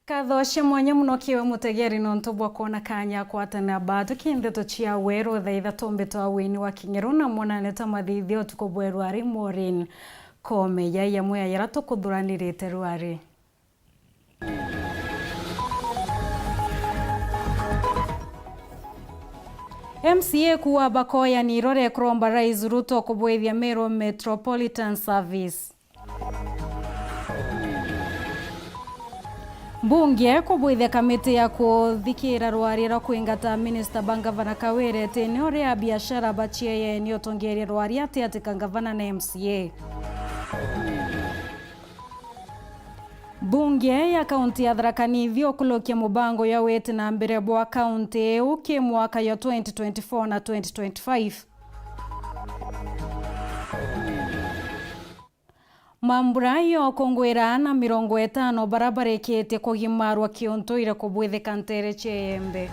Kathoshe mwanya muno kiwe mutegeri nonto bwa kuona kanya kwatana batu kindeto chia Weru thaa Ithatu mbeto wa WINNIE wa Kingeru na monane ta mathithio tuko Weru ari Maureen kome ya yamwe yara tukuthuranirite rwari MCA kuwa bakoya ni irore kuromba Rais Ruto kubwithia Meru Metropolitan Service. Bunge kubwithia kamiti ya kuthikira rwari ra kuingata Minister Bangavana Kawere tene ria biashara bachie ye ni otongeria rwari ati kangavana na MCA. Bunge ya kaunti ya Thaa nithio kulokia mubango ya wete na mbere bwa kaunti uki mwaka ya 2024 na 2025. Mambura yo kongwera na 50 barabara ekete kugimarwa kiontoire kubwithika ntere chembe.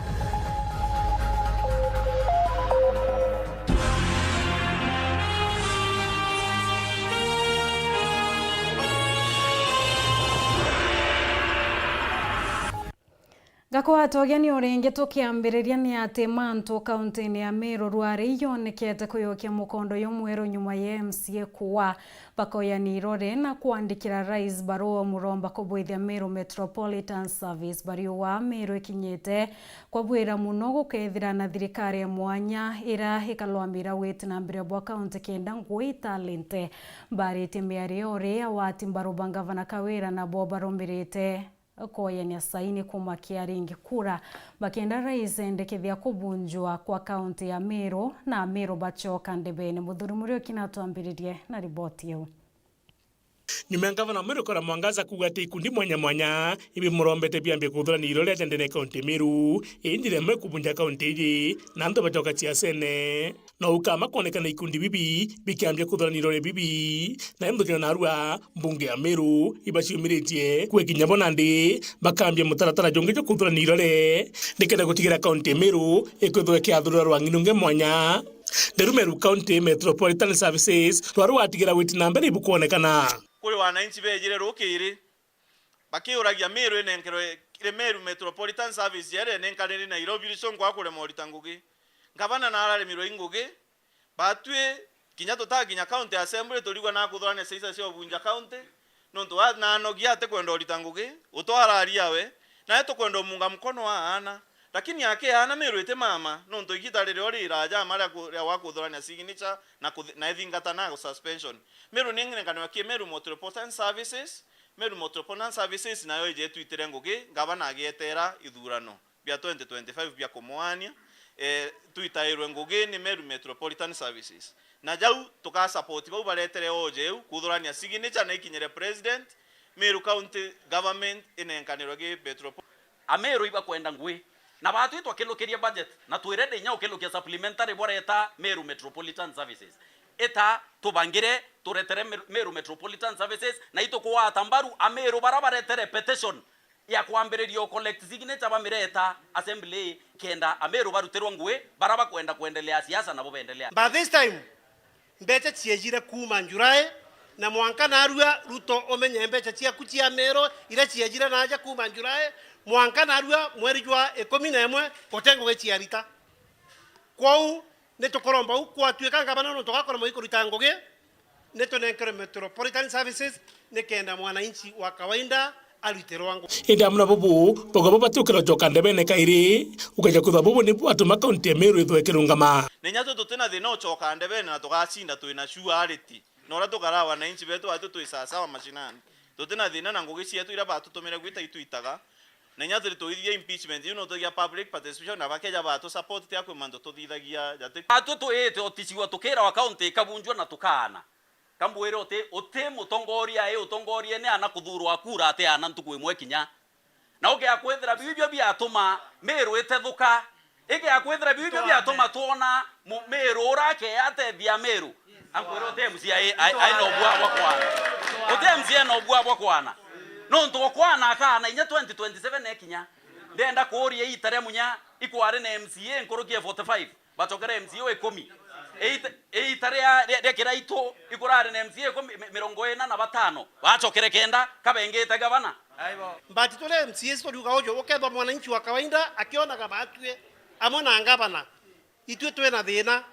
Gako atogeni orenge tukiambiriria ni ati mantu kaunti ya Meru rwari yonekete kuyokia mukondo yomweru nyuma ya MCA kuwa bakoya ni irore na kuandikira Rais barua muromba kubwithia Meru Metropolitan Service bario wa Meru ikinyete kwa bwira muno gukethira na thirikari ya mwanya ira ikalwamira wete na mbere bwa kaunti kenda ngui talente barite miario ore awati mbaruba Gavana Kawere na bo barombirite koya ni saini kuma kiaringi kura bakienda Rais endekethia kubunjwa kwa kaunti ya Meru na Meru bachoka ndebene muthuri murio kinatuambiririe na riboti yao. Nyuma Gavana Meru kora mwangaza kugate ikundi mwanya ibi murombete biambe kuthura ni irole atendene kaunti Meru indire mwe kubunja kaunti iji na ndo bachoka chiasene na ukama kuonekana ikundi bibi bikiambia kuthura ni irole bibi na mthukira na arua mbunge ya Meru ibashiumiritie kwekinya bonandi bakambia mutaratara jonge jo kuthura ni irole nikenda gutigira kaunti Meru ikwithwe kiathura rwanginunge mwanya Deru Meru County Metropolitan Services twaru atigira witi na mbere ibukuonekana kuri wananchi bejire rukiri bakiuragia Meru enenkero Meru Metropolitan Service yere nenkaniri na Nairobi risongwa kure moritangugi Gavana na arare miro ingugi batwe kinya totaginya county assembly toligwa na kuthorane seisa cio bunja county nonto na nogia ate kwenda oritangugi utwararia we na eto kwenda munga mkono wa ana lakini yake ana Meru ete mama nonto igitarire ori raja mara wa kuthorane signature na ethingata na suspension Meru ningene kanwa kie Meru Metropolitan Services Meru Metropolitan Services nayo ije twitire ngugi Gavana agietera ithurano bia 2025 bia kumwania tuitairwe ngugi ni Meru Metropolitan Services na jau tuka support bau baretere oje kuthurania signature na ikinyere president Meru County Government inenkanirwe gi Metropolitan Ameru iba kwenda ngui na batu itwa kilokeria budget na tuirede nya ukilokia supplementary boreta Meru Metropolitan Services eta tubangire turetere Meru Metropolitan Services na ito kwa tambaru Ameru barabaretere petition ya kuambiririo collect signature bamireta assembly kenda Ameru baruterwa ngwe baraba kwenda kuendelea siasa na bobendelea. By this time mbete chiejire kuma njurae na mwanka narua Ruto omenye mbete chia kuchia Meru ira chiejire naja kuma njurae mwanka narua mweri jwa 11 potengo gechiarita kwau netokoromba ukwatweka Gavana no tokakora mo ikurita ngoge netonekere Metropolitan Services nekenda mwananchi wa kawaida aliterwa wangu ida mna bubu bogobo batukira joka ndebene kairi ukaja kutha bubu ni atuma kaunti ya Meru ithwekera ngama nenyato tutena thina choka ndebene na tugacinda twina surety no ra tukara wananchi betu atu tuisasa wa mashinani tutena thina na ngugi cietu ira batutumire gwita ituitaga nenyato tuithia impeachment tugia public participation na bakeja batu support ya kwimando tuthithagia jate atu tuite oticiwa tukira wa county kabunjwa na tukana kambwere ote mutongoria utongorie ne ana kuthurwa akura ate ana ntuku imwe kinya na oge akwethera bibyo biatuma Meru ethethuka ege akwethera bibyo biatuma tuona Meru urake ate bia Meru ankwero ote mzia ai no bwa bwa kwana ote mzia no bwa bwa kwana no nto kwana kana inya 2027 ekinya ndenda kuoria itare munya ikware na MCA nkorokie 45 batokere MCA 10 eitarea rekera ito ikurare na MCA 45 bachokere kenda kabengete Gavana Mbati tole MCS to duka ojo okethwa mwananchi wa kawaida akiona kama atue amona ngabana itwe twe na thina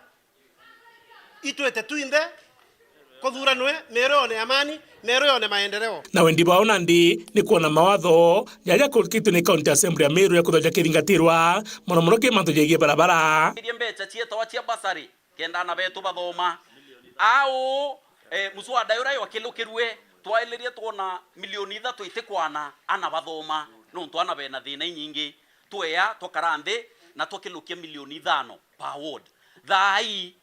itwe tetuinde kuthuranwe mero one amani mero one maendeleo na wendi bao nandi ni kuona mawatho yaria kurikitwe ni county assembly ya Meru ya kuthoja kiringatirwa muno ki mantu jegie barabara iria mbeca cietwa cia basari kenda na betu bathoma au muswada yura yo kilukirwe twaileria tuona milioni 3 itikwana ana bathoma no twana bena thina nyingi twea tukarande na tukilukia milioni 5 per ward thai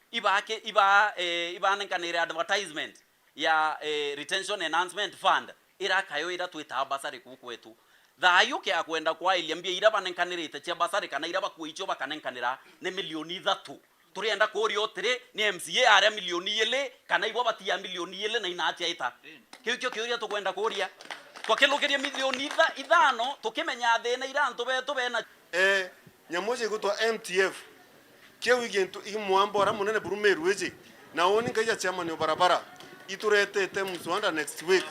ibanenkanire advertisement ya retention enhancement fund irakayo ira twita basari kwetu thayo kia kwenda kwa ilia mbia ira banenkanirite cia basari kana ira bakuicho bakanenkanira ne milioni 3 turienda kurio tire ni MCA aria milioni 2 kana ibo batia milioni 2 na inatia ita kio kiuria tukwenda kuria twakilukiria milioni 5 tukimenya thina ira ntu betu bena nyamoje gutwa MTF keu igentu imwambora munene buru Meru eje na oni kaija chama ni barabara ituretete muswanda next week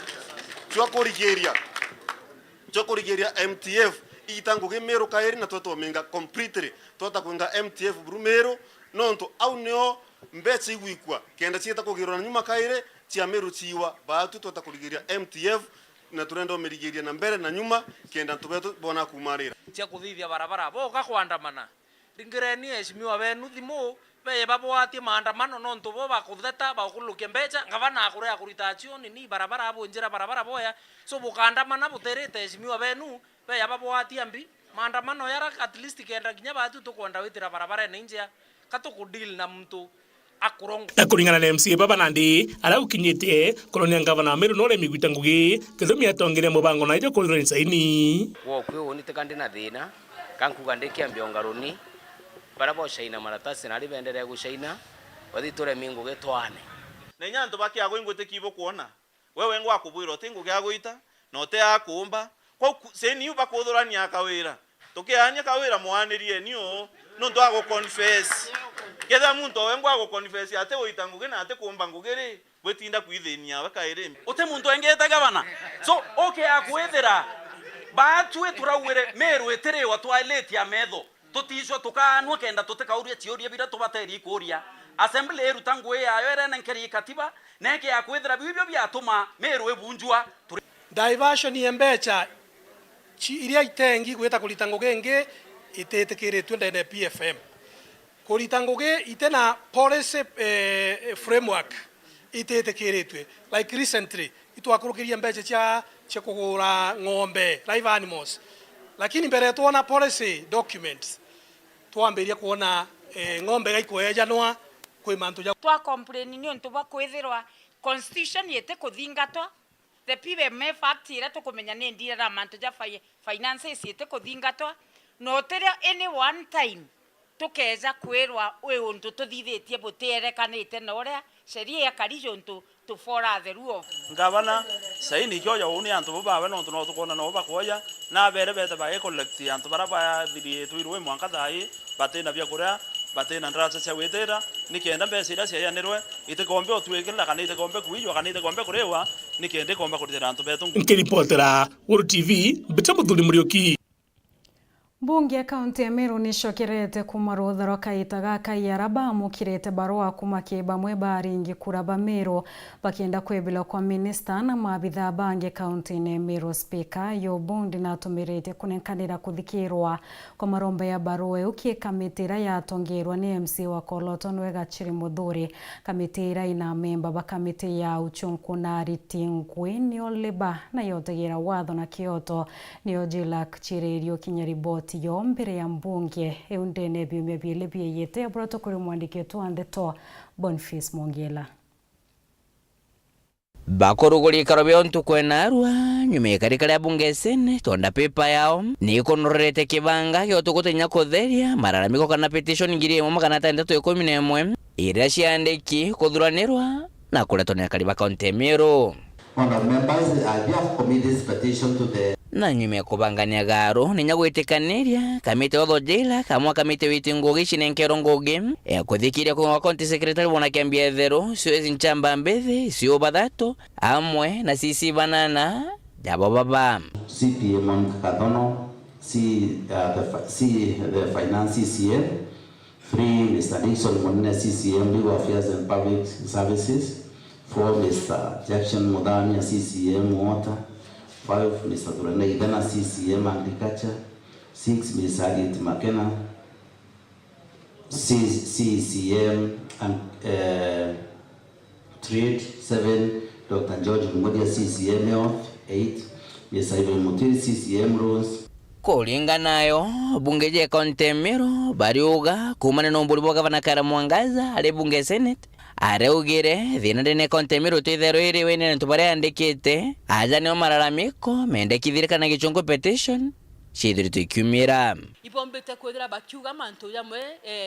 twakorigeria MTF itanguge Meru kaeri na toto menga completely tota kuinga MTF buru Meru nonto au neo mbetse igwikwa kenda cieta kugirona nyuma kaire cia Meru ciwa batu tota kurigeria MTF na turendo merigeria na mbere na nyuma kenda tubetu bona kumarira cia kuthithia barabara boka kwandamana ringireni eshimiwa benu thimu beye babwatie maandamano nonto bo bakutheta bakulukia mbeca ngavana akure akuritacio ni barabara abo njira barabara boya so bukandamana buterete eshimiwa benu beye babwatie mbi maandamano yara at least kenda kinya batu tukwenda witira barabara ne njia katukudeal na mtu akurongo na kuringana na MCA baba nandi ara ukinyite kolonia ngavana Meru no remi gwita ngugi kithumi atongere mubango na ijo kulira insaini wo kwe woni tekandi na thina kankuga ndikia mbiongaruni barabo shaina maratasi na ribendere gushaina wathi tore mingu getwane na nyanto baki ago ingwete kibo kuona wewe ngo akubwiro tingu gya goita no te akumba kwa seni uba kuthurania akawira tukianya kawira muanirie niyo no ndo ago confess ketha muntu wengo ago confess ate goita nguge na ate kumba ngugeri bwetinda kwithenia bakaire ote muntu engeta gavana so okay akwethera batwe turawire Meru etere watwaileti ya metho tutisho tukanwa kenda tutekauria cioria bira tubateri kuria assembly erutangwe yayo ere nenkeri katiba neke yakwethera bibyo byatuma Meru ebunjwa diversion yembecha iria itengi gweta kulitanguge nge itetekiritwe ndene PFM kulitanguge itena policy framework itetekiritwe like recently itwakurukiria mbecha cia kugura ng'ombe live animals lakini mbere tuona policy documents tuambiria kuona ng'ombe gaikwejanwa kwi mantu ja twa complain ni onto bakwethirwa constitution yete kuthingatwa the PMF act ira tukumenya ni ndira na mantu ja finances yete kuthingatwa no tere any one time tukeza kwirwa we onto tuthithitie buterekanite na uria sheria ya karijo onto to follow the rule ngavana saini kyo yo uni antu babe no to kona no bakoya na bere bete ba collect antu baraba bidi tuirwe mwanka thai batena bya kuria batena ndracha cia wetera nikenda mbese ira cia yanirwe itekombe otwekela kana itekombe kuijwa kana itekombe kurewa nikende komba kutira antu betu nkiripotera Weru TV bitamuthuri murioki Bunge ya kaunti ya Meru nicokerete kuma rutharo kaita gaka yaraba amukirete barua kuma kibamwe baringi kuraba Meru bakienda kwebila kwa minista na maabitha bange kaunti ya Meru. Speaker Yobundi na atumirete kunenkanira kuthikirwa kwa maromba ya barua ukie kamitira ya tongerwa ni MC wa Koloton Wegachiri Muthuri. Kamitira ina memba ba kamiti ya uchunku na ritingwe ni oleba na yotegera watho na Kyoto ni ojilak chirerio kinyariboti yo mbere ya mbunge eundene biumia bile biyete ya protokoli mwandike tu Nteto Boniface Mongela. Bakoruguli karobyo ntukwena arua nyume karikala ya bunge sene tonda pepa yao ni konorete kibanga yo tukutenya kotheria mararamiko kana petition ngiri mu kana 311 ira ciandiki kuthuranirwa na kuletona kaliba kaunti Meru. Members have committed petition to the na nyume kubangania garo ninya gwitikaniria kamite otho jela kamwa kamite witingugi cinenkero ngugi kuthikiria kwa county secretary bona kiambia ethero siwezi nchamba mbethi sio bathato amwe na sisi banana jabo baba CPA Monica Kadono, the Finance CCM, 3 Mr. Nixon Monene CCM, Legal Affairs and Public Services, 4 Mr. Jackson Modania CCM, Water, 5 Mr. Durane Idana CCM, Agriculture, 6 Ms. Agit McKenna, CCM and Trade, 7 Dr. George Mudia CCM Health, 8 Ms. Ivan Mutiri CCM Rules. Kulinga nayo bunge je kaunti Meru bariuga kumana nombuli boga vanakara mwangaza ale bunge Senate areugire thina dene kaunti Meru twithero iri wene ntubare andikite aja ni maralamiko mendekithirika na gichungu petition shidiri tukiumira ibombete kwethira bakiuga mantu yamwe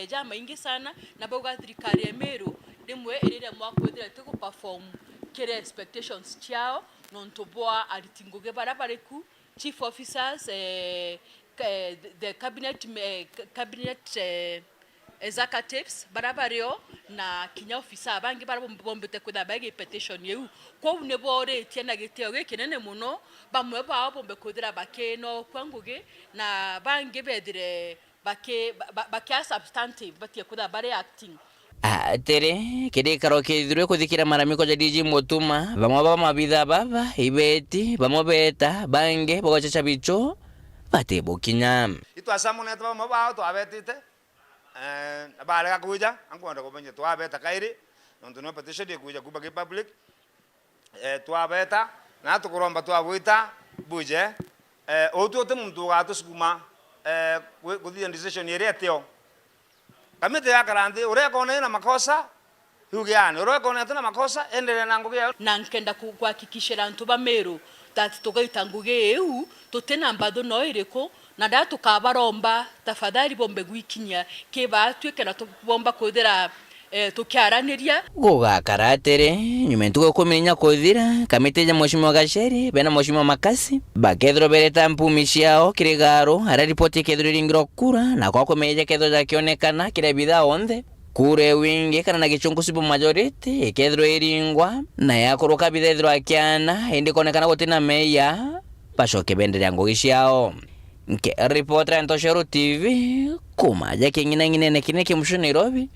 jama ingi sana na boga thirikari ya Meru rimwe irire mwakwethira tuku perform kere expectations chao nontoboa alitinguge barabariku chief officers, the cabinet executives, barabario na kinya officer bangi barabombete kwitha bagi petition yeu kwa unebore tiena giteo gikinene muno bamwe bao bombe kwithira bakeno kwanguge na bangi bethire bake substantive batie kwitha bare acting tere kede karoke dhurwe kuthikira maramiko ja DJ Motuma bamwe bamabitha baba ibeti bamwe beta bange bogachacha bicho bate bokinya itwasamu ne twa mabao to abetite bale gakuja ankwenda kubenye to abeta kairi nonto no petition de kuja kubage public to abeta na tukuromba to abuita buje otu otemuntu gato sukuma kuthia decision yereteo kamite ya karandi urekone na makosa hugiani urekone tena makosa endelea na ngugi na nkenda kuhakikishira ntu ba Meru that tugaita ngugi eu tutena mbado no iriko na da tukabaromba tafadhali bombe gwikinya ke batwike na tubomba kuthira tukiaraniria goga karatere nyumentuko kuminya kuthira kamite ya mheshimiwa Gasheri bena mheshimiwa Makasi bakethro bereta mpumishao kirigaro ara ripoti kethro ringiro kura na kwa kumeja ketho ja kionekana kire bidha onde kure wingi kana na gichungu sipo majority ikethro iringwa na yakuruka bidethro akiana indi konekana gotina meya pashoke benderia ngogishao nke reporter Ntoshero TV kumaja kingina ngine kine kimshu Nairobi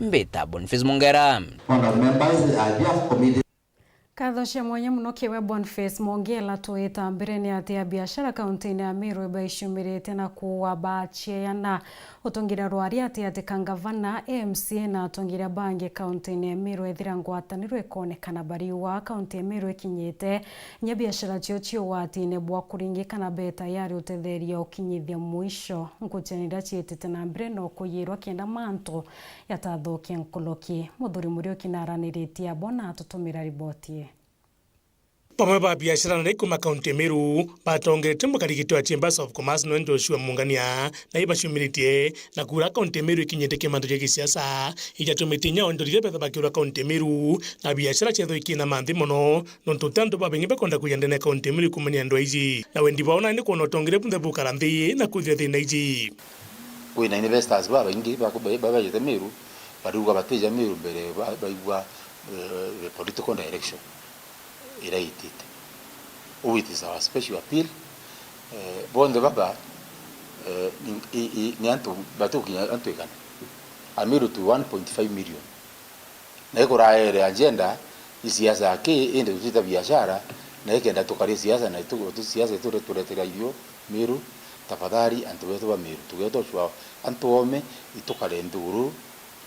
Mbeta Boniface Mongera. Katho cia mwanya muno kiwe Boniface Mongela tuita mbere ni ati ya biashara kaunti ya Meru ibaishumirite na kuwa bachia na utongira rwari ati kangavana MCA na utongira bange kaunti ya Meru ethira ngwataniro ikonekana bari wa kaunti ya Meru ikinyite nya biashara cio wati ne bwa kuringikana beta yari utetheria ukinyithia mwisho nguchanira cietete na mbere no kuyirwa kenda manto yatathokia nkoloki muthuri muri ukinaraniritie bona atutumira riboti Pamwe ba biashara na kuma kaunti Meru batongerete mukarigito wa Chambers of Commerce no ndoshwe mungania na ibashumiritie na kura kaunti Meru ikinyete kimando gya kisiasa ijatumitinya ondorire betha bakira kaunti Meru na biashara chetho ikina manthi mono nonto tanto babengi bekonda kuyendene kaunti Meru kumania ndo iji na wendi baona ni kono tongere punde bukaranthi na kuthia thina iji kwina investors baba ingi baba yete Meru baruga bateja Meru mbere baigwa political direction iraitite. It is our special appeal. Bonde baba ni antu batuki antu ikana. Amiru to 1.5 million. Na iko raere agenda isiasa yake ende kujita biashara na ikenda tukari siasa na tu siasa tu tuletera hiyo Meru tafadhali antu wetu wa Meru tugeto chwa antu ome itukale nduru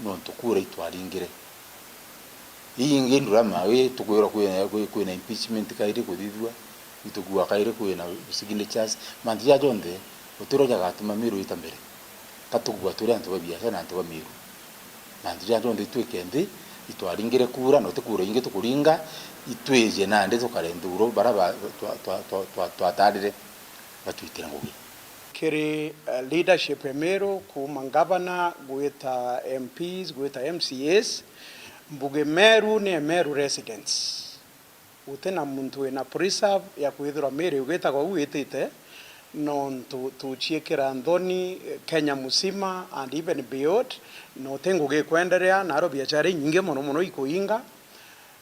no tukure itwaringire iyi ngindura mawe tukwira kwena impeachment kaire kuthithwa itugua kaire kwena signatures mandia jonde utiro jagatuma Meru itambere katugua turi antu babiashara na antu ba Meru mandia jonde twekende itwaringire kura no tukura inge tukuringa itweje nande tukare nduro baraba twatarire batwitira ngugi kiri leadership Meru kuma governor gwita MPs gwita MCAs mbuge Meru ni Meru residents utena muntu ena preserve ya kwithira Meru ugeta kwa uitite no tuchiekera ndoni Kenya musima and even beyond no tengo ge kwenderea na ro biashara nyinge muno ikuinga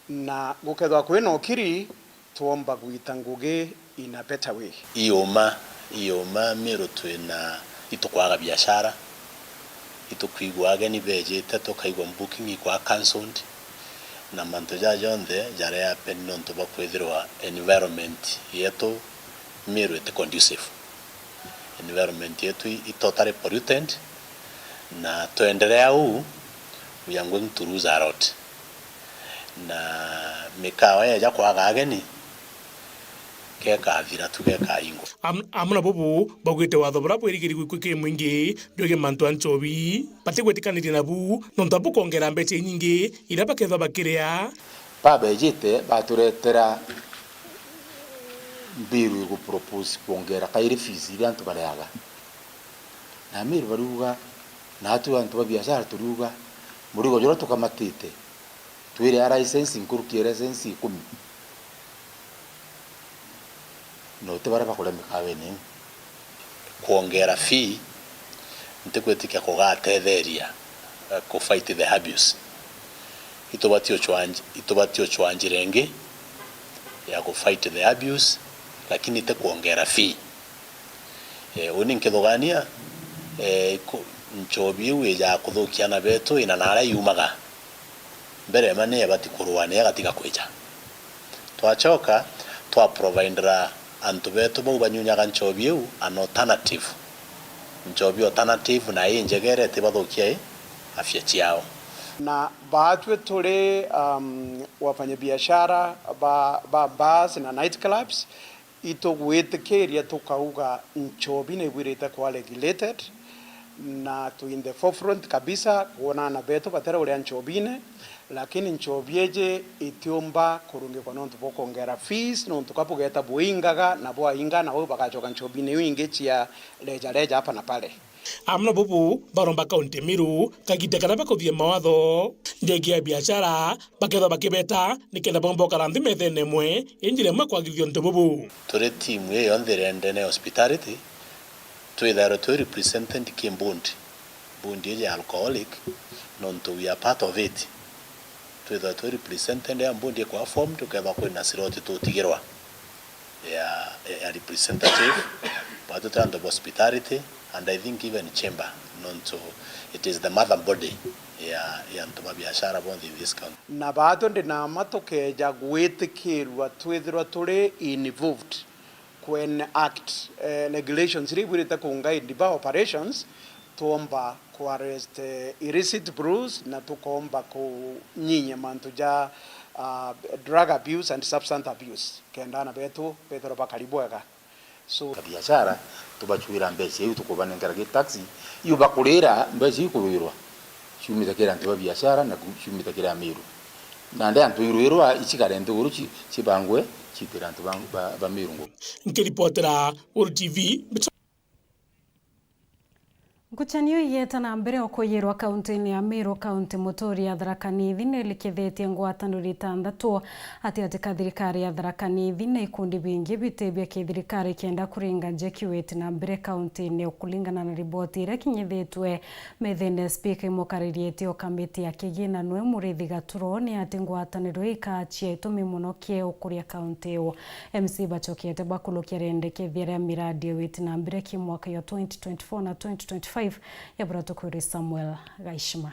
na gukethwa kwena okiri tuomba gwita ngugi in a better way. Ioma Meru twina itukwaga biashara itukwigwaga ni bejete tukaigwa booking ikwa cancelled na manto jajonde jare ya penonto bakwithirwa environment yetu Meru ite conducive. Environment yetu totally polluted na tuendelea huu we are going to lose a lot. Na mikawa ya kwaga ageni keka thira tugeka ingo amuna bobo bagwete watho bra bwerigiri gwikwe mwingi ndoge mantu anchobi batigwetikanire nabu nonto bukongera mbeche nyingi ira baketho bakiria babejite baturetera mbiru go propose kuongera kairi fees ile antu barayaga na Meru baruga na atu antu babiashara turuga murigo joro tukamatite twire license nkuruki license 10 no te bara bakora mikawe ni kuongera fee ntekwetika kugatetheria ku fight the abuse itobatio chwanje renge ya ku fight the abuse lakini te kuongera fee uni nkethogania nchobi we ya kuthukia na beto ina nara yumaga mbere mane yabati kurwane yagatiga kweja twachoka twa provider antu beto bo banyunyaga nchobi u an alternative na injegere te bathukia afya ciao na baatwe tole wafanyabiashara ba bars na night clubs ito gwetikeria tukauga nchobi ne gwirite kwa regulated na to in the forefront kabisa kuona na beto batera ule nchobine lakini nchobieje itiomba kurunge kwa nonto bokongera fees nonto kapugeta buingaga na boa inga na bo bakachoka nchobine winge chia leja hapa na pale amna bobo baromba kaunti Meru kagite kana bakothie mawatho ndege ya biashara baketho bakibeta nikenda bombo karanthi methene mwe injire mwe kwagithio nto bobo tore team ye on the end hospitality to either to represent Kimbundi Bundi alcoholic non to we are part of it to either to represent and Bundi kwa form together kwa na siroti to tigirwa a representative but to the hospitality and I think even chamber non to it is the mother body ya ntoma biashara bondi this country na bato ndi na matoke ja gwetikirwa twithirwa turi involved when act regulations ribwirite kunga indiba operations tuomba ku arrest illicit brews na tukomba ku nyinya mantu ja drug abuse and substance abuse kenda na betu bakaribwega so biashara tubachwira mbese yu tukobanengera ge taxi yu bakurira mbese yukurwirwa shumita kera ntiba biashara na shumita kera Meru na nde antuirwirwa ichikare nduru chibangwe chitira ntu ba Meru ngo nkiripotera Weru TV Ngucanio yeta na mbere okoyerwa kaunti-ini ya Meru kaunti mutori ya Thaa Nithi nelikithitie ngwataniro itandatu ati thirikari ya Thaa Nithi na ikundi bingi bitebia kithirikari kenda kuringa njeki na mbere kaunti-ini ukulingana na riboti ira kinyithitwe methene speaker imukaririetio kamiti ya kigina nwe Murithi Gaturo ni ati ngwataniro ikachia itumi muno kie ukuria kaunti iyo MC bachokiete bakulukia rendekithia miradi witi na mbere kimwaka ya 2024 na 2025 ya Bratokuri Samuel Gaishima.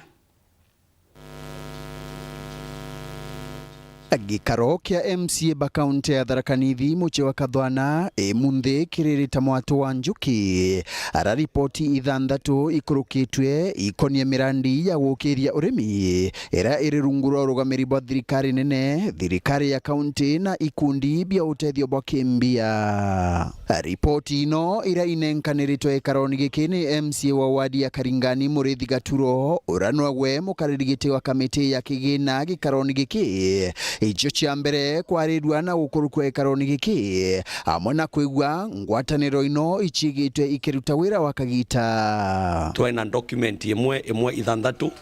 Gikaro kia MCA bakaunti ya Thaa Nithi muche wa Kathwana munthi kiririta mwato wa njuki ara ripoti ithandatu ikurukitwe ikonia mirandi ya gukiria urimi era iri rungu rwa rugamiri bwa thirikari nene thirikari ya kaunti na ikundi bia utethio bwa kimbia ripoti ino ira inenkaniritwe ikaroni giki ni MCA wa wadi ya Karingani Murithi Gaturo uranwa gwe mukaririgiti wa kamiti ya kigina gikaroni giki icho chia mbere kwarirwa na gukurukwa ikaroni giki amwe na kwigwa ngwataniro ino ichigitwe ikiruta wira wa kagita twena document imwe ithandatu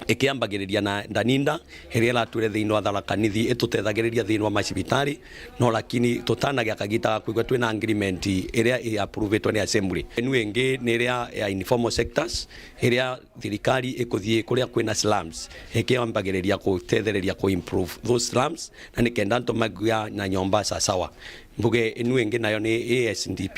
ikiambagiriria na ndaninda heria la ture thiini wa Thaa Nithi itutethagiriria thiini wa macibitari no lakini tutanagia kagita kwigwa twina agreement iria i approvetwe ni assembly enu ingi ni iria ya informal sectors iria thirikari ikuthie kuria kwina slums ikiambagiriria gutethereria ku improve those slums na nikenda ntumagia na nyomba sawa mbuge inu ingi nayo ni ASNDP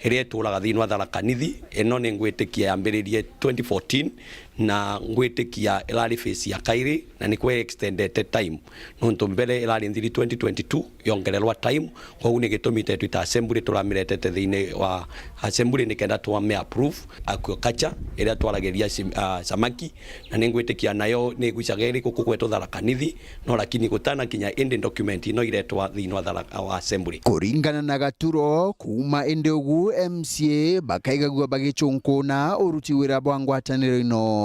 ire tulaga thini wa Tharaka Nithi eno ni ngwitikia yambiririe 2014 na ngwitikia ilari phase ya kairi na ni kwe extended time nonto mbele ilari nthiri 2022 yongererwa time kwa uni gitumite twita assembly turamirete thini wa assembly ni kenda twame approve aquaculture ire twarageria samaki na ni ngwitikia nayo ni gucageri kukugweto Tharaka Nithi no lakini gutana kinya indi document ino iretwa thini wa Tharaka wa assembly kuringana na Gaturo kuma indi ugu MCA bakaigagua bagichunkuna uruti wira bwa ngwataniro ino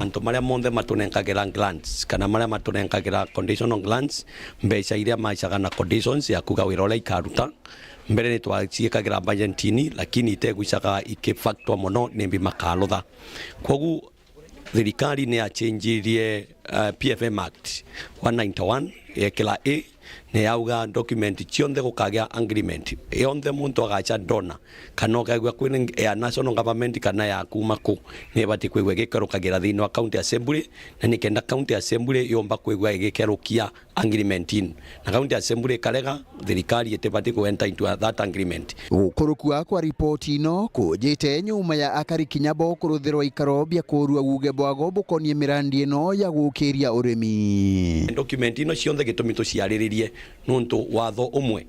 anto maria monde matunenkagira grants kana maria matunenkagira conditional grants mbeca iria maicaga na conditions ya kuga wira uria ikaruta mbere ni twaciikagira budgetini lakini iteguicaga ikifactor muno nimbi makalutha kogu thirikari ni achenjirie PFM Act 191 ekela A ne yauga document chionde gukagia agreement yonde muntu agacha dona kana kagwa kwene ya national government kana ya kumaku ne bati kwegwe gekero kagira thini wa county assembly na nikenda county assembly yomba kwegwa gekerukia agreement in na county assembly karega thirikari etebati ku enter into that agreement ukurukua kwa report ino kujite nyuma ya akari kinyabo kuruthirwa ikaro bia kurua guge bwago bukonie mirandi ino ya gukiria urimi document ino cionde gitumito ciariririe nuntu watho umwe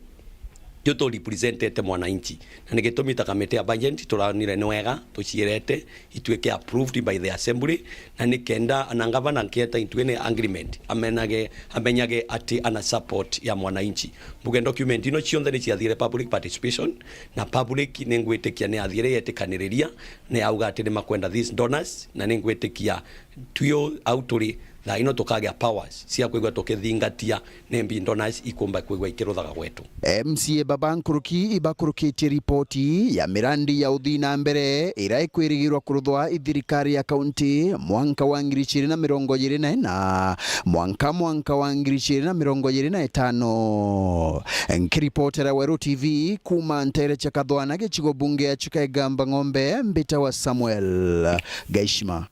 yoto represented mwananchi na nigitumi takamete budget turanire nwega tucirete itweke approved by the assembly na nikenda anangava na kieta intwene agreement amenyage ati ana support ya mwananchi buge document ino cionde ni ciathire public participation na public ningwitikia ne athire yetikaniria ne auga ati ni makwenda these donors na ningwitikia tuyo autori na ino tukagia powers cia kwigwa tukithingatia nembi donors ikumba kwigwa ikiruthaga gwetu MCA Babankuruki ibakurukitie ripoti ya mirandi ya uthina mbere ira ikwirigirwa kuruthwa ithirikari ya kaunti mwanka wa 2024 na mwanka wa 2025 nkiripotera Weru TV kuma Ntere cha Kathwana gichigo bunge ya Chikaigamba Ng'ombe mbita wa Samuel Gaishima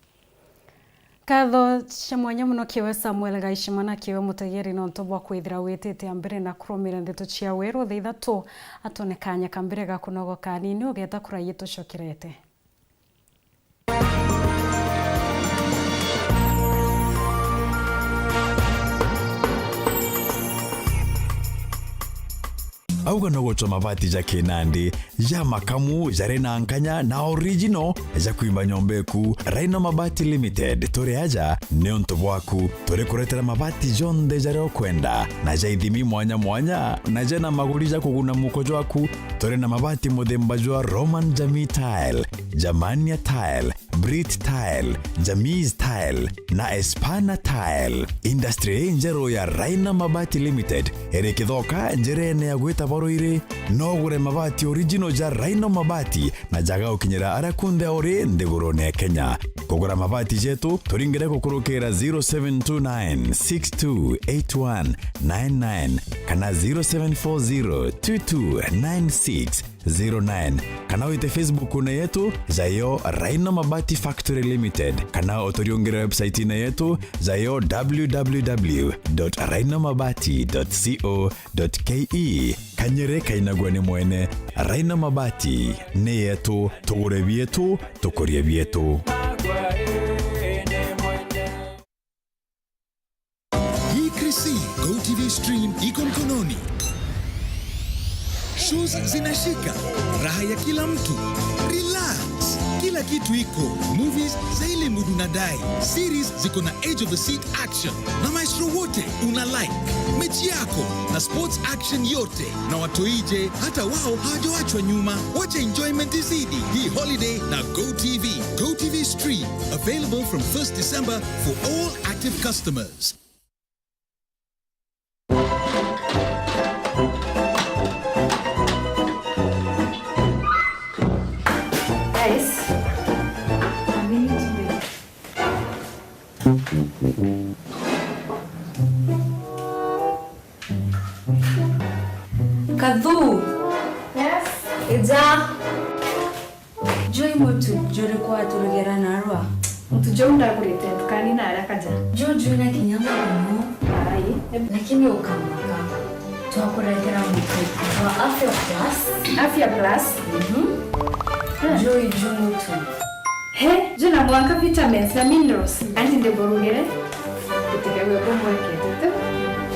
Katho chamwanya muno kiwe Samuel Gaishima na kiwe mutegeri no ntobwa kwithira witete ambere na kurumira Nteto cia Weru the Ithatu atonekanya kambere ga kunogo kanini ugeta kuraye tucokirete auga no gocho mabati ja Kinandi ja makamu jare na nkanya na original ja kuimba nyombeku Raino Mabati Limited tore aja neonto bwaku tore kuretera mabati jonde jare okwenda na ja ithimi mwanya na jana maguri ja kuguna mukojo waku tore na mabati modemba jwa Roman Jamii Tile, Jamania Tile, Brit Tile, Jamiz Tile na Espana Tile. Industry njero ya Raino Mabati Limited ere kithoka njerene ya gweta boroire no gure mabati original ja Raino Mabati na jaga ukinyera arakunde ore ndegorone Kenya kugura mabati jetu turingire kukurukira 0729628199 kana 0740229609 kana wite Facebook na yetu zayo Raino Mabati Factory Limited kana otoriongera website na yetu zayo www.rainomabati.co.ke kanyere kainagwane mwene Raino Mabati ne yetu tugure bietu tukorie bietu Go TV Stream iko mkononi. Shows zinashika, raha ya kila mtu. Relax, kila kitu iko. Movies za ile mudu nadai. Series ziko na edge of the seat action. Na maestro wote una like. Mechi yako na sports action yote. Na watoije hata wao hawajawachwa nyuma. Wacha enjoyment izidi hii holiday na Go TV. Go TV Stream available from 1st December for all active customers. Kadhu. Yes. Eza. Joy motu jore kwa turugera narwa. Mtu jonda kurete tukani na haraka ja. Jojo na kinyama no. Ai. Lakini ukamaka. twakuretera mutu wa Afya Plus. Afya Plus? Joy Jumutu. He, jina mwaka vitamins na minerals. Anti ndeborugere. Kutegewe bombo ekete.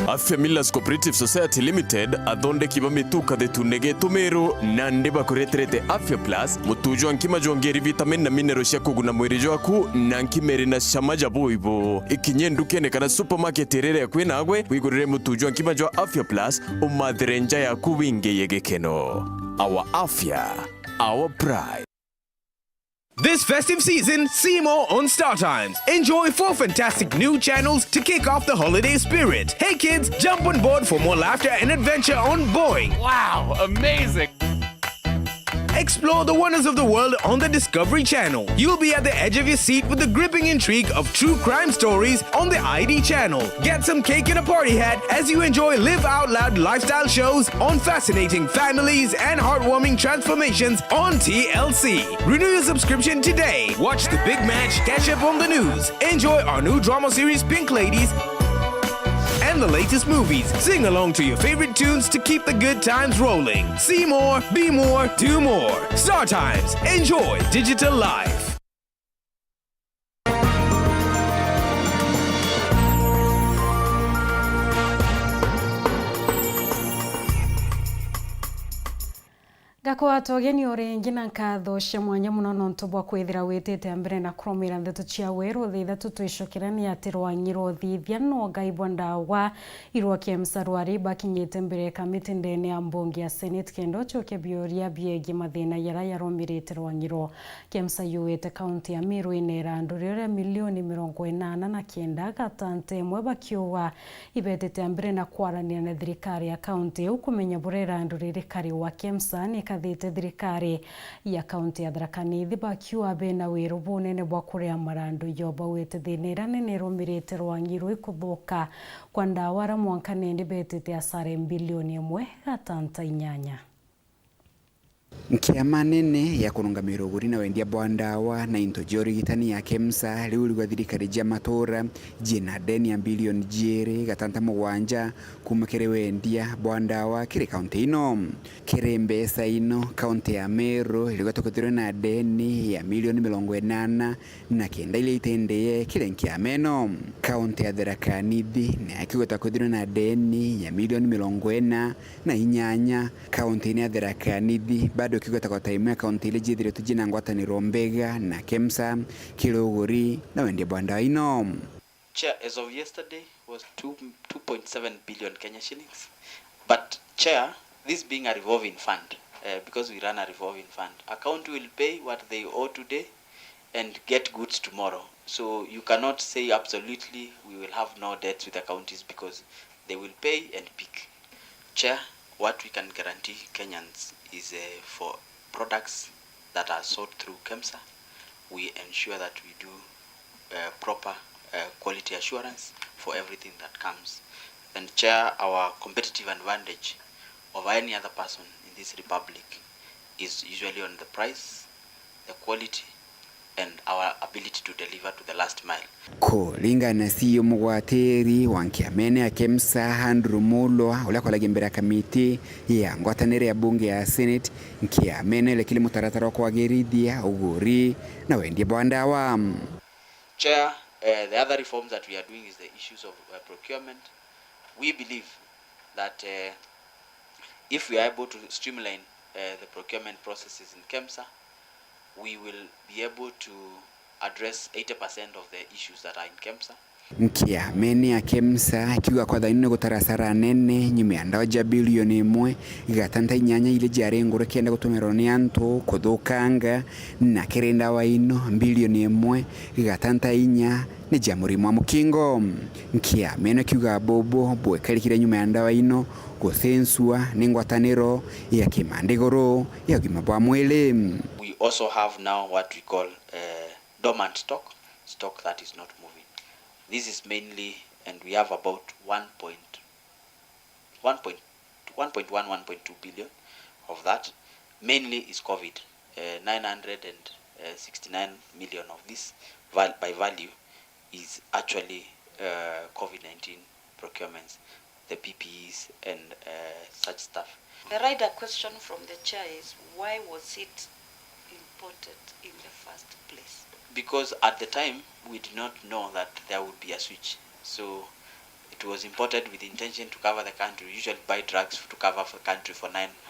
Afya Millers Cooperative Society Limited athonde kiba mituka thetunege tumero na ndeba kureterete Afya Plus mutujo nkima jongeri vitamin na minerals ya kuguna mwiri jwaku na nkimeri na shamaja boibo ikinye ndukene kana supermarket rere kwina agwe wigurire mutujo nkima jwa Afya Plus umadhirenja ya kuwinge yegekeno. Our Afya, our pride. This festive season, see more on Star Times. Enjoy 4 fantastic new channels to kick off the holiday spirit. Hey kids, jump on board for more laughter and adventure on Boeing. Wow, amazing. Explore the wonders of the world on the Discovery Channel. You'll be at the edge of your seat with the gripping intrigue of true crime stories on the ID Channel. Get some cake and a party hat as you enjoy live out loud lifestyle shows on fascinating families and heartwarming transformations on TLC. Renew your subscription today. Watch the big match, catch up on the news. Enjoy our new drama series Pink Ladies and the latest movies. Sing along to your favorite tunes to keep the good times rolling. See more, be more, do more. Star Times. Enjoy digital life. Gakwato ageni orengi na nkatho cia mwanya muno nontu bwa kwithira witite mbere na kromira Nteto cia Weru the Ithatu twicokirania ati rwanyiro thithia no gaibwa ndawa irwa KEMSA rwari bakinyite mbere kamiti ndene ya mbunge ya Senate kendo choke bioria biegi mathina yara yaromirite rwanyiro. KEMSA yuite county ya Meru inera ndurire milioni 89 na kenda gatante mwe bakiuwa ibetete mbere na kwarania na thirikari ya county ukumenya burera ndurire kari wa KEMSA ni thite thirikari ya kaunti ya Thaa bakiwa bena wiru bunene bwa kuria marandu yoba wete thinira nene rumirite rwanyiro ikuthuka kwa ndawara mwanka nende betete asare bilioni 1.8. Nkiama nene ya kurungamira uguri na wendia bwa ndawa na into jorigitani ya KEMSA riu rigwa thirikari ja matora jina deni ya bilioni jere gatanta mugwanja kumakere wendia bwa ndawa kiri kaunti ino. Kiri mbesa ino kaunti ya Meru rigwa tokotirwe na deni ya milioni 80 na kenda ile itendeye kire nkiameno. Kaunti ya Thaa na akiwa tokotirwe na deni ya milioni 40 na inyanya. Kaunti ya Thaa bado kigota kwa taimu ya kaunti ile jithire tujina ngwataniro mbega na KEMSA kilogori na wende bwanda ino. Chair, as of yesterday was 2.7 billion Kenya shillings. But Chair, this being a revolving fund, because we run a revolving fund, a county will pay what they owe today and get goods tomorrow. So you cannot say absolutely we will have no debts with the counties because they will pay and pick. Chair, what we can guarantee Kenyans is for products that are sold through KEMSA, we ensure that we do proper quality assurance for everything that comes. And Chair, our competitive advantage over any other person in this republic is usually on the price, the quality, and our ability to deliver to the last mile. Kulingana siyo mugwateri wankiamene ya KEMSA Andrew Mulwa ulakola gembera kamiti ya ngwatanere ya bunge ya Senate nkiamene ile kile mutaratara kwa gerithia uguri na wendi bwandawa. Chair, the other reforms that we are doing is the issues of procurement. We believe that if we are able to streamline the procurement processes in KEMSA, we will be able to address 80% of the issues that are in KEMSA. Nkiamene ya KEMSA kiwa kwa dhaini gutarasara nene nyume andawaja bilioni 1 gatanta inyanya ile jarenguro kienda gutumiro ni antu kuthukanga na kirenda wa ino bilioni 1 gatanta inya ni jamuri mwa mukingo. Nkiamene kiwa bobo bwekarikire nyume andawa ino gusensua ningwataniro ya kimandigoro ya gimabwa mwele. We also have now what we call dormant stock that is not moving. This is mainly, and we have about 1.1, 1.2 billion of that. Mainly is COVID. 969 million of this by value is actually COVID-19 procurements. the PPEs and such stuff. The rider question from the chair is, why was it imported in the first place? Because at the time we did not know that there would be a switch, so it was imported with the intention to cover the country. We usually buy drugs to cover the country for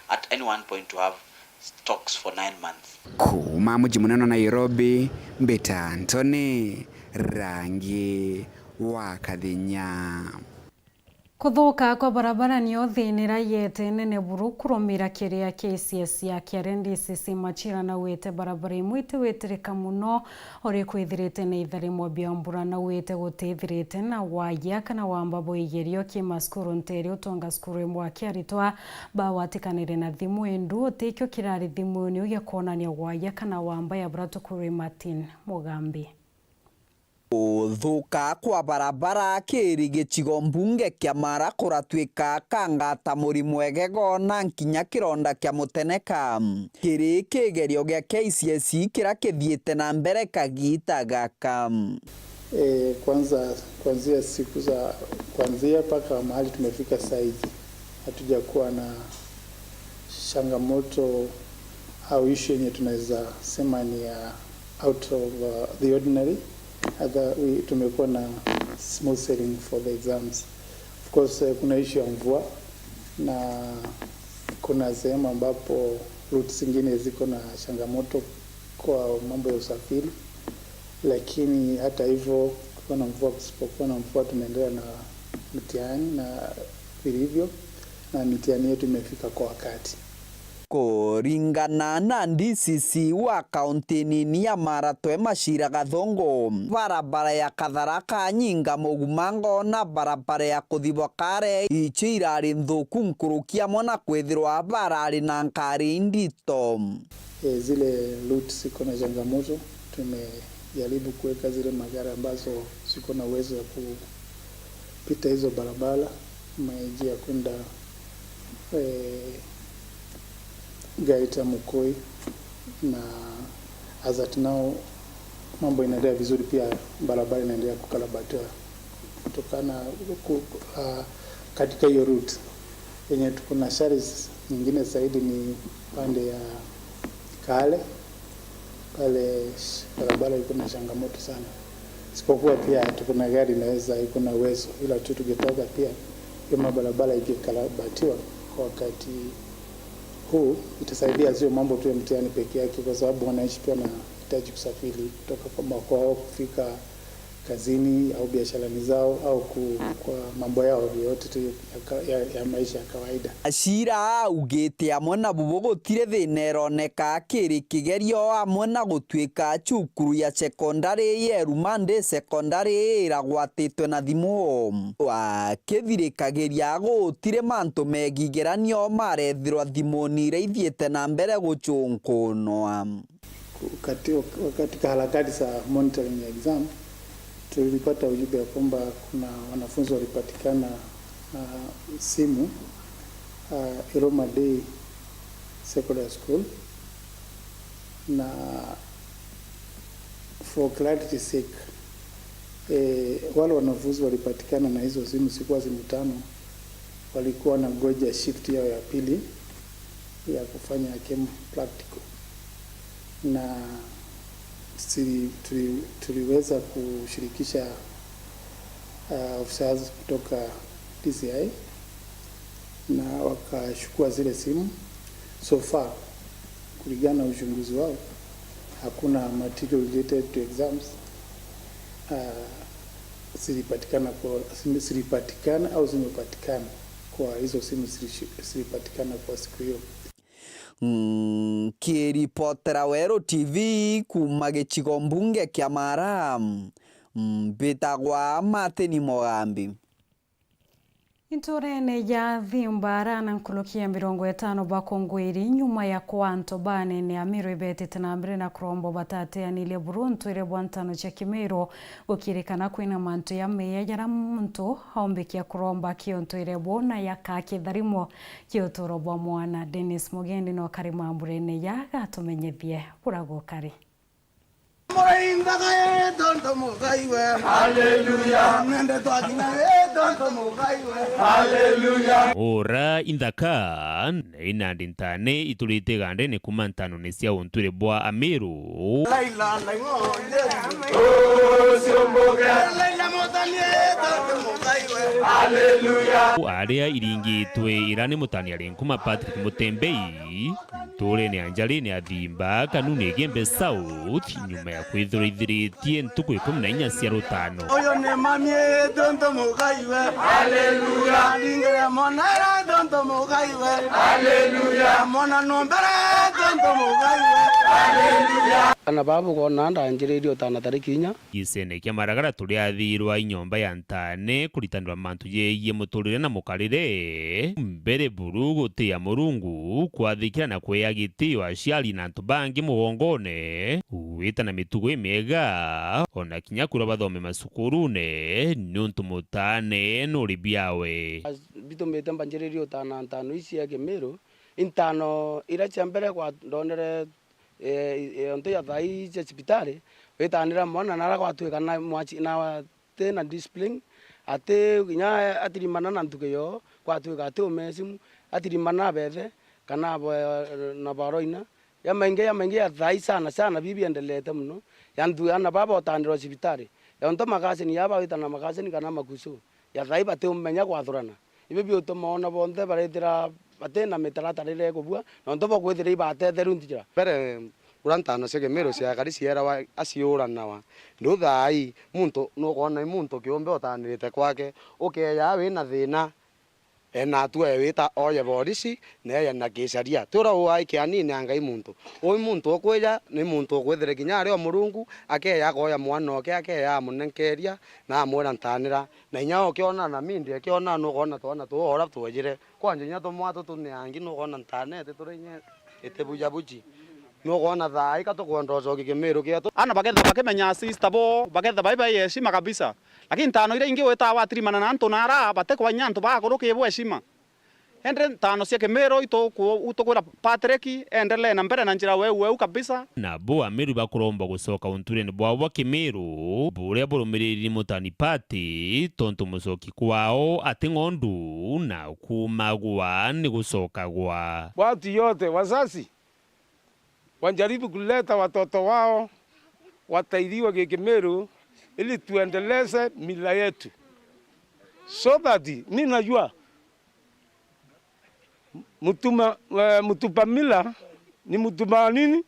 at any one point to have stocks for 9 months. Kuma mji munene wa Nairobi, Mbeta Antony, rangi wa Kathinya. Kuthuka kwa barabara ni othinira yete nene buru kurumira kiria KCS ya KRNDCC machira na wete barabara imwite wetereka muno ori kwithirite na itharimo biambura na wete gutithirite na waya kana wamba boigerio kimaskuru nteri utonga skuru imwe kiaritwa bawatikanire na thimu endu otekyo kirari thimu ni uge konania waya kana wamba ya Bratukuri Martin Mugambi. Uthuka kwa barabara kiri gicigo mbunge kia Mara kuratwika kangata murimu egego na nkinya kironda kia muteneka kiri kigerio gia KCSE kira kithiete na mbere kagita gaka. Kwanzia siku za kwanzia paka mahali tumefika saizi hatujakuwa na changamoto au issue yenye tunaweza sema ni out of the ordinary. Tumekuwa na smooth sailing for the exams. Of course kuna issue ya mvua na kuna sehemu ambapo routes zingine ziko na changamoto kwa mambo ya usafiri, lakini hata hivyo kuna mvua, kusipokuwa na mvua tunaendelea na mtihani na vilivyo, na mitihani yetu imefika kwa wakati. Kuringana na DCC wa kaunti nini ya Mara twe Machira Gathongo, barabara ya Katharaka Nyinga Mugumango na barabara ya kuthibwa Kare ichi irari nthuku nkurukia mona kwithirwa barari na nkari ndito. Zile routes ziko na changamoto, tumejaribu kuweka zile magari ambazo ziko na uwezo wa kupita hizo barabara maji ya kwenda Gaita Mukoi, na as at now mambo inaendelea vizuri, pia barabara inaendelea kukarabatiwa kutokana katika hiyo route yenye tuko na shares nyingine zaidi ni pande ya Kale. Pale barabara iko na changamoto sana, sipokuwa pia tuko na gari inaweza iko na uwezo, ila tu tungetoka pia hiyo barabara ikikarabatiwa kwa wakati huu itasaidia sio mambo tu ya mtihani peke yake, kwa sababu wananchi pia wanahitaji kusafiri kutoka kwa makwao kufika kazini au biasharani zao au kwa mambo yao yote tu ya maisha ya kawaida. Ashira ugete amona bubogo tire thineroneka kiri kigerio amona gutwika cukuru ya secondary ye Rumande secondary iragwatitwe na thimu wa kithirikagiria gutire mantu megigeranio marethirwa thimuni reithiete na mbere guchunkunwa. Katika harakati za monitoring exam tulipata ujumbe kwamba kuna wanafunzi walipatikana simu Iroma Day Secondary School, na for clarity sake wale wanafunzi walipatikana na hizo simu sikuwa simu 5, walikuwa na goja shift yao ya pili ya kufanya chem practical, na tuliweza kushirikisha officers kutoka DCI na wakashukua zile simu. So far kulingana na uchunguzi wao hakuna material related to exams zilipatikana au zimepatikana kwa hizo simu zilipatikana kwa siku hiyo. Kiripotera Weru TV kuma gicigo mbunge kia Mara, mbitagwa Martin Mugambi. Intorene ya thimbara na nkulukia 50 bakongwiri nyuma ya kwanto bane ni amiro ibetete na mbere na krombo batate anile buruntu ile bwantano cha kimero gukirikana kwina mantu ya meya yara muntu haombekia kromba kionto ile bona ya kake dharimo kiotoro bwa mwana Dennis Mugendi no karima mburene ya gatumenyethie burago kari. ora indaka ina dintane itulite gande ne kumantano ne sia onture bwa Ameru area iringitwe irane mutani alinkuma Patrick Mutembei tore ne anjali ne athimba kanune gembe South nyuma ya kwithurithiritie ntuku 14 cia rutano. Oyo ne mamie donto mugaiwe haleluya ingere monara donto mugaiwe haleluya mona nombera donto mugaiwe haleluya ana babu gona ndanjiririo tana tarikinya gisene kia maragara turi athirwa inyomba ya Ntane kuritanirwa mantu ye muturire na mukarire mbere buru gutia Murungu kwathikira na kweyagitio aciari na antu bangi mugongone wita na mitugo imega ona kinya kura bathome masukurune nuntu mutane nuri biawe bitumite mbanjiririo tana ntano isi ya Meru intano ira chambere kwa ndonere onto ya thai cha hospitali wetanira mwana nara gwatuika na mwachi na tena discipline ate nya atirimana na ntukeyo gwatuika ate umesimu atirimana bethe kana na baroina ya mainge ya thai sana bibi endelete muno yandu ana baba otandiro hospitali ya onto makasini yaba witana makasini kana makusu ya thai bate umenya gwathurana ibe biotomaona bonde baretira batena metaratarire kubua na ntobo kwethira ibate theru ntira pere urantano sege Meru cia kari ciera wa aciura nawa ndo thai muntu no kona muntu kiombe otanirite kwake ukeya wina thina ena tuwe wita oye borisi neya na kisaria tura uai kianini angai muntu oi muntu okweja ni muntu okwethire kinya ari o Murungu akeya goya mwana oke akeya munenkeria na amwera ntanira na inya okiona na mindi akiona no kona twana tu ora twejire kwanje nya to mwato tu ne angi no kona ntanete turinye etebuja buji no kona thai ka to kondozo Meru kiato ana bagetha bakemenya sister bo bagetha bye heshima kabisa lakini tano ile ingi weta watirimana na antu nara bate kwa nyanto bakuruke bo heshima endre tano cia Meru utokwira Patrick endele na mbere na njira weu kabisa na bo Ameru bakuromba gucoka unturene bwa Meru buria burumiriri mutani pati tonto mucoki kwao ati ng'ondu na kumagwa ni gucoka gwa watu yote wazazi wanjaribu kuleta watoto wao wataidiwe Meru ili tuendeleze mila yetu. So that mimi najua mtupa mila ni mtupa nini?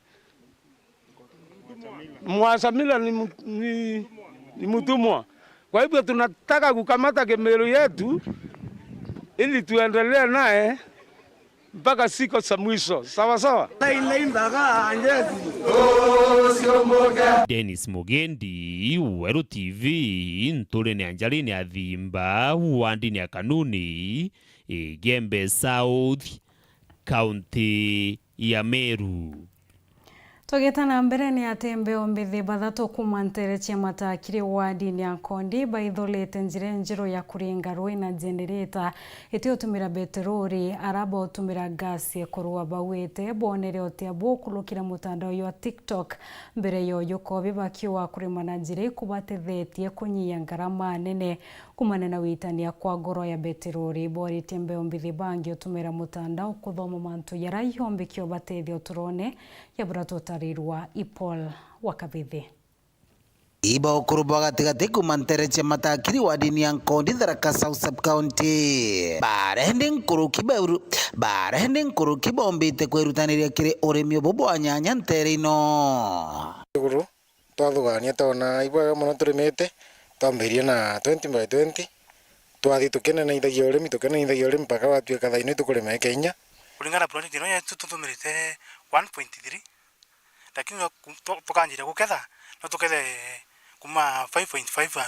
Mwasa mila ni mtumwa. Kwa hivyo tunataka kukamata Meru yetu ili tuendelee naye mpaka siku za mwisho. Sawa sawa. Dennis Mugendi, Weru TV, nturene anjali athimba wandi kanuni Gembe South County ya Meru. Togeta mbere ni atembeo mbithi bathatu kuma ntereche matakiri wadi ni akondi baitholete njire njiro ya kuringa roi na generator iti utumira beterori araba utumira gasi kurwa bawete bonere otia bokulukira mutandao yo TikTok mbere yo yokobi bakiwa kurimana njire kubatethetie kunyia ngarama nene kumana na witania kwa goro ya beterori bori tembeo mbithi bangi utumira mutandao kuthoma mantu yarayombe kyo batethio turone ya buratotarirwa Ipol wakabithi iba okuruba gatigati kumantereche matakiri wadini ya Nkondi Tharaka South Sub County barehende nkuruki bombite kwirutaniria kiri urimi obo wa nyanya ntere ino iguru twathugania tona ibwa muno turimite twambirie na 20 by 20 twathi tukenanaithagia urimi mpaka watuika thaino tukurima Kenya kulingana project ino yetu tutumirite 1.3 lakini tukanjira guketha no tukethe kuma 5.5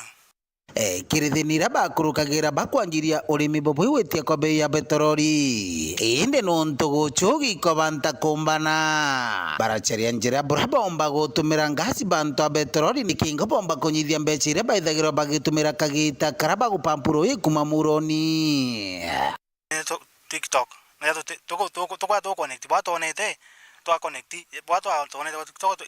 kirithinira bakurukagira bakwanjiria urimi bobwiwetia kwa bei ya petroli inde nonto guchugi ko banta kumbana baracheria njira bomba gutumira ngasi bantu petroli nikingo bomba kunyithia mbecire baithagiro bagitumira kagita karaba gupampuro ikuma muroni TikTok na to connect batonete twa connect bwa twa tone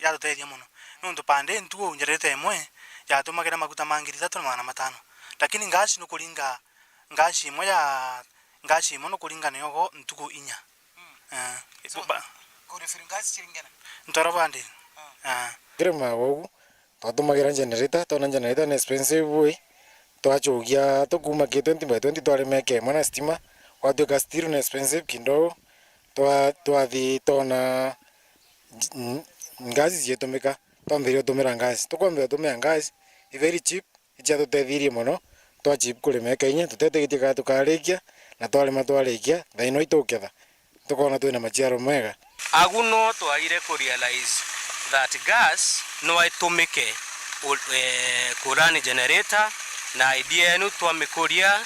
ya tuteithia muno nundu pande ntuo njerete emwe ya tumagira maguta mangiri 3,500 lakini ngasi no kulinga ngasi moya ngasi mono kulinga neyogo ntuko inya ko referring ngasi chiringana ntorobande kirema wogu twatumagira generator tona generator ni expensive way twachugia tukuma ki 20/20 twarimeke mwana stima watuka steel ni expensive kidogo twathi tona ngazi zietumika twambirio tumira ngazi tukwambia tumia ngazi i very cheap icha tutethirie muno twa cheap kurimeka inya tutetegitie ka tukarikia na twarima twarikia thaino ituketha tukona twina machiaro mega aguno twaire ku realize that gas no itumike kurani generator na idea yenu twamikuria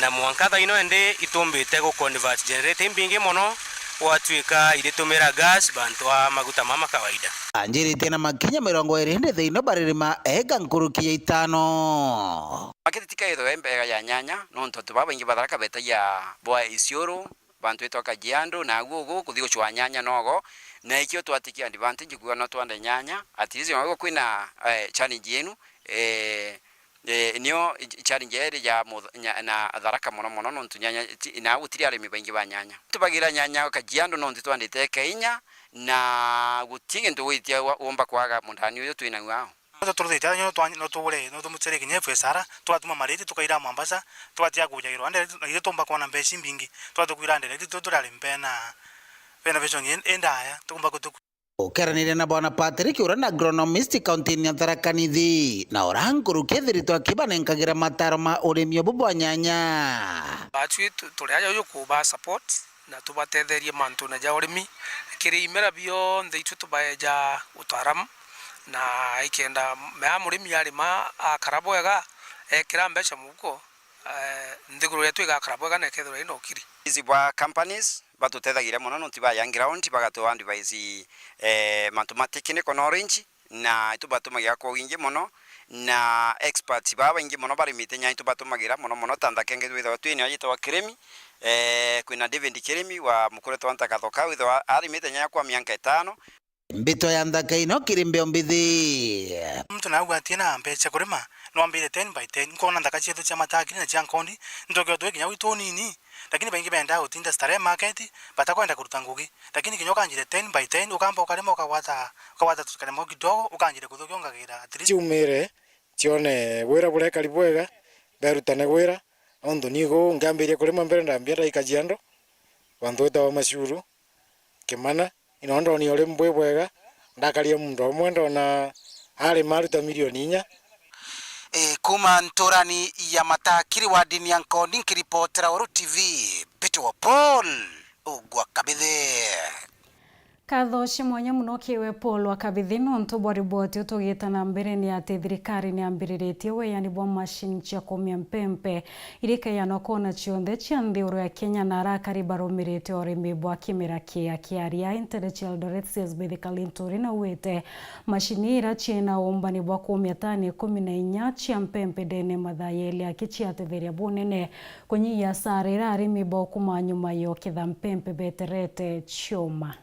na mwankatha ino ende itumbite go convert generator mbingi muno watuika iritumira gas bantu wa maguta mama kawaida anjirite na makinya 20 thiino baririma ega nkuruki 5 makitika itho embega ya nyanya no ntoto baba ingi batharaka beta ya boa isioro bantu itoka jiando na gugu kuthio chwa nyanya nogo na ikio twatikia advantage kuwa no twande nyanya atizi ngo kwina challenge yenu niyo challenge ya na tharaka muno no ntunyanya na gutiri arimi baingi ba nyanya tubagira nyanya kajiando no ntitwandite Kenya na gutinge nduwitia omba kwaga mundani uyo twina ngwao turuthita no tugure no tumuchere kinye fesara twatuma mariti tukaira Mombasa twatia kuja Rwanda ile tomba kwa mbesi mbingi twatukwira ndere tuturale mpena pena vision endaya tukumba kutu ukeranire na bwana Patrick urana agronomist county ya Tharaka Nithi na oranguru kethiritwa kibanenkagira mataro ma urimi bwa nyanya batwi turiaja yo kuba support na tubatetherie mantu na ja urimi kiri imera bio ndeitu tubaeja utaram na ikenda mea murimi arima akarabwega ekira mbeca muko ndiguru yetu igakarabwega na kethura ino kiri izi bwa companies batutethagira muno ntiba young ground bagatu advise mantu technical knowledge na itubatumagira ko wingi muno na experts baba ingi muno bari mitenya itubatumagira muno tanda kenge twitha twini ayitwa kiremi kwina David Kiremi wa mukureto wantakathoka witha ari mitenya kwa miaka 5 mbito ya ndaka ino kirimbe ombithi mtu na ugati na mbecha kurima no ambire 10/10 nkona ndaka chetu cha matakiri na cha nkondi ndoke otwe kinya wito nini lakini baingi benda utinda stare market batakwenda kuruta ngugi lakini kinyoka njire 10/10 ukamba ukarema ukawata tukarema kidogo ukanjire kuthokiongagira ciumire cione wira bure karibwega berutane wira ondo nigo ngambirie kurima mbere ndambia ikajiando wandota wa mashuru kimana inondo ni ole mbwebwega ndakaria mundu omwe ndona ari maruta milioni 4 kuma ntorani ya matakiri wa dini ya nkondi nkiripotera Weru TV Peter Paul ugwa kabithe Kathoshi mwanya muno kiwe Paul wa kabithi no ntubwa riboti utugita na mbere ni ati thirikari ni ambiriretie weyani bwa machine cia kumia mpempe irika ya nokona chionde cia nthuru ya Kenya na arakari barumirite urimi bwa kimera kia kiaria Nteto Eldoret CSB Kalinturi na wete machine ira china umbani bwa kumia tani 14 cia mpempe dene mathayeli akichia tetheria bunene kunyi ya sarira arimi bwa kumanyuma yo kitha mpempe beterete choma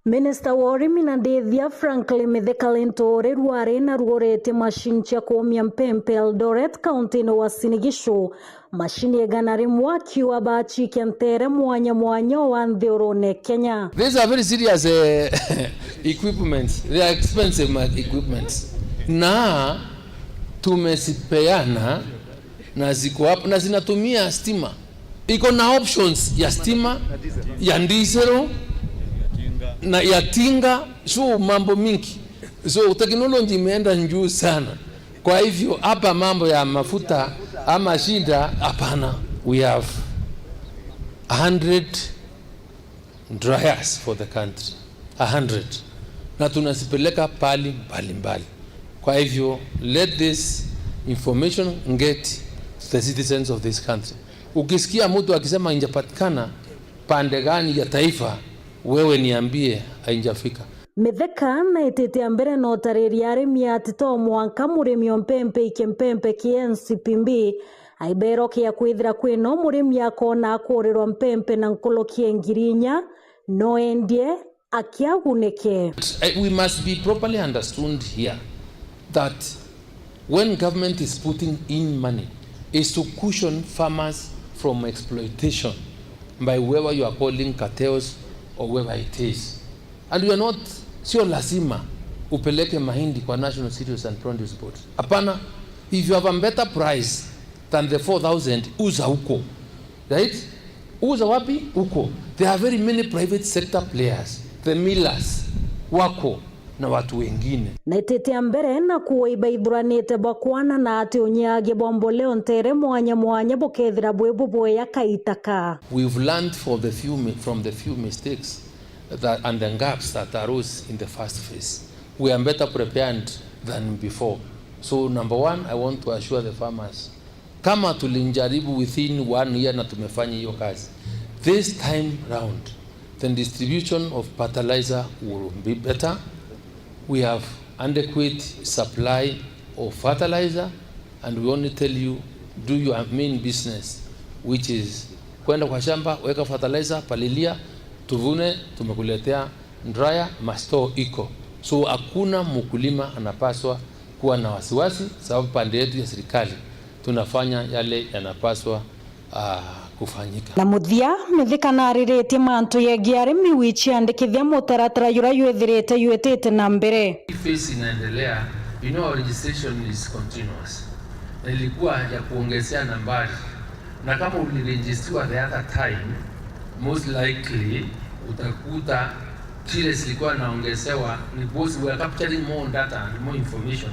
Minister wa urimi na ndethia Franklin Mithekalintori rwari na rworete machine cia kumia mpempe Eldoret County no Wasinigisho machine egana rimwe akiwa bachikia ntere mwanya wa nthurune Kenya. These are very serious equipments. They are expensive equipments. Na tumesipeana na ziko hapo na zinatumia stima. Iko na options ya stima, ya diesel na ya tinga, so mambo mingi. So technology imeenda juu sana. Kwa hivyo hapa mambo ya mafuta ama shida hapana. We have 100 dryers for the country. 100. Na tunasipeleka pali mbali. Kwa hivyo let this information get to the citizens of this country. Ukisikia mtu akisema injapatikana pande gani ya taifa, wewe niambie haijafika. Mitheka na itete mbere no tareri arimi atito mwanka murimi mpempe ikempempe KNCPB aibero kia kwithira kwino murimi akona akurirwa mpempe na nkolokie ngirinya no endie akiaguneke. We must be properly understood here that when government is putting in money is to cushion farmers from exploitation by whoever you are calling cartels or whoever it is. And we are not sio lazima upeleke mahindi kwa National Cereals and Produce Board. Hapana, if you have a better price than the 4,000, uza huko. Right? Uza wapi? Huko. There are very many private sector players, the millers, wako na watu wengine. Na itetea mbere na kuiba idhuranite bakwana na ati unyage bomboleo ntere mwanya bukethira bwebubo ya kaitaka. We've learned from the few mistakes that and the gaps that arose in the first phase. We are better prepared than before. So number one, I want to assure the farmers, kama tulinjaribu within 1 year na tumefanya hiyo kazi, this time round the distribution of fertilizer will be better. We have adequate supply of fertilizer, and we only tell you, do your main business, which is kwenda kwa shamba, weka fertilizer, palilia, tuvune, tumekuletea dryer, masto iko. So hakuna mkulima anapaswa kuwa na wasiwasi, sababu pande yetu ya serikali tunafanya yale yanapaswa kufanyika. Na muthia mithikana aririte mantu yegia arimi wichi andikithia mutaratara yura yuethirite yuetete na mbere. Phase inaendelea, you know, registration is continuous. Na ilikuwa ya kuongezea nambari. Na kama uliregistriwa the other time, most likely utakuta zile zilikuwa naongezewa ni because we are capturing more data and more information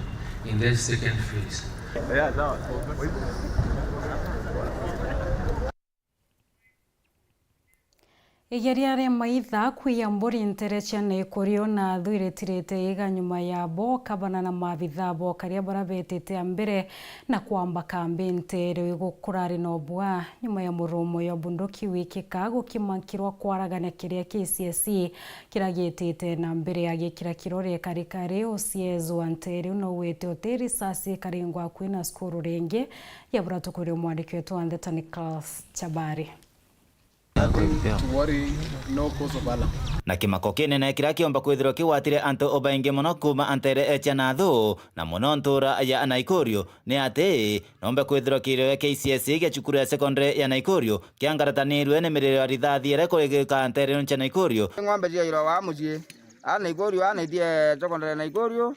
in the second phase. Igeriare maitha kwiyamburi nterecha ne korio na thuiretirite iga nyuma ya bo kabana na mabitha bo karia barabetete ambere na kwamba kambi ntere igukurari no bwa nyuma ya murumo ya bunduki wiki kago kimankirwa kwaragana kiria KCSE kiragetete na mbere agikira kirore karikare osiezo antere no wete oteri sasi karingwa kwina skuru renge ya buratukuri mwandiki wetu Nteto class Chabari. Na kimako kinene kiria kiomba kwithirwo kiwatire antu obaingi muno kuma antere echa na Thaa na muno ntura ya Naikorio ni ati nombe kwithirwo kirio ya KCSE gia cukuru ya secondary ya Naikorio kiangaratanirwe ni miriro ya rithathi ere kurigika antere ncha Naikorio ng'ombe cia iro wa mucie a Naikorio a naitie secondary Naikorio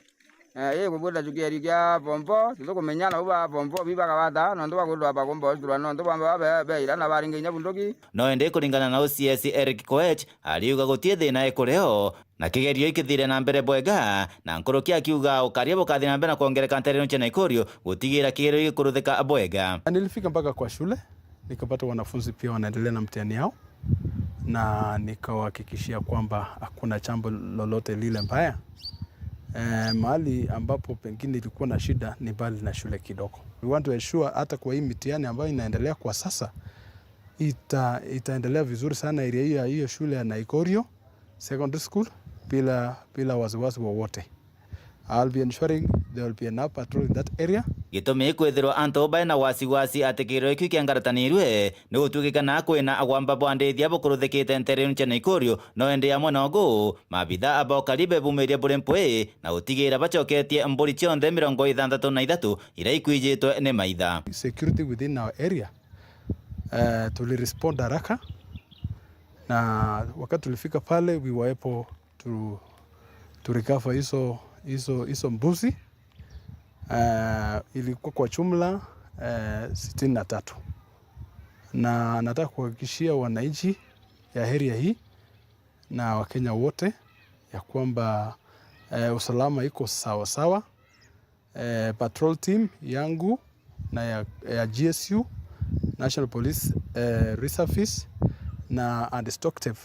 kubuda jukieri kia pompo tukumenyana uba pompo bibaga bata no ndo bagudwa bagombo sura no ndo bamba be ira na baringe nya bunduki no ende kuringana na OCS Eric Koech aliuga gutie thina ekureo na kigerio ikithire na mbere bwega na nkorokia kiuga ukaria bukathi na mbere na kuongereka ntereno cha Naikorio gutigira kigerio gikuruthika bwega. Nilifika mpaka kwa shule nikapata wanafunzi pia wanaendelea na mtihani yao na nikawahakikishia kwamba hakuna jambo lolote lile mbaya. Mahali ambapo pengine ilikuwa na shida ni bali na shule kidogo. We want to ensure hata kwa hii mitihani ambayo inaendelea kwa sasa itaendelea vizuri sana area hiyo shule ya Naikorio Secondary School bila wasiwasi wowote. I'll be ensuring there will be enough patrol in that area. Gitumi kwithirwa antu bae na wasiwasi atikiro iki kiangaratanirwe ni gutugikana kwina agwamba bwandithia bukuruthikite ntereno cha Naikorio no ende ya mwonogo mabitha abo karibe bumeria burempwe na gutigira bachoketie mburi chionde 63 ira ikwijitwe ni maitha. Security within our area tuli respond haraka na wakati tulifika pale we were able to recover hizo mbuzi. Ilikuwa kwa jumla 63 na nataka kuhakikishia wananchi ya area hii na Wakenya wote ya kwamba usalama iko sawa sawa. Patrol team yangu na ya GSU National Police Reservice na Undestructive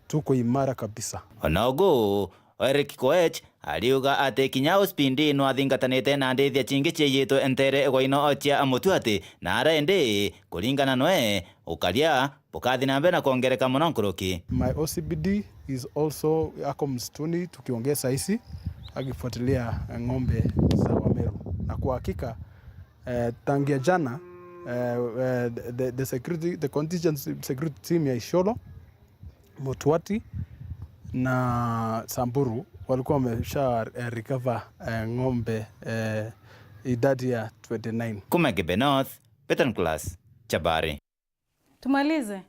tuko imara kabisa. Onogo Eric Koech aliuga ati kinya uspindi no athingatanite na ndithia chingi chiyitwo entere gwaino ochia amutuati na arende kuringana noe ukaria bukathi na mbere na kuongereka muno nkuruki. My OCBD is also ako msituni tukiongeza hizi akifuatilia ng'ombe za Wameru na kwa hakika tangia jana the contingent security team ya Isholo, Motwati na Samburu walikuwa wamesha recover ng'ombe idadi ya 29. Kumegebe North, Beton Class, Chabari. Tumalize.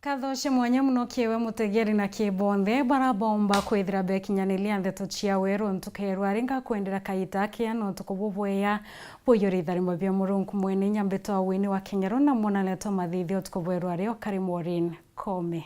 Kathoshe mwanya muno kiewe mutegeri na kibonthe barabomba kwithira bekinyanilia Nteto cia Weru ntukerwa ringa kwendera kaita kia no tukububweya buyuri tharimo bya murungu mwene nyambeto wa Winnie wa Kenya na mwana leto mathithio tukubwerwa rio kari Maureen Kome.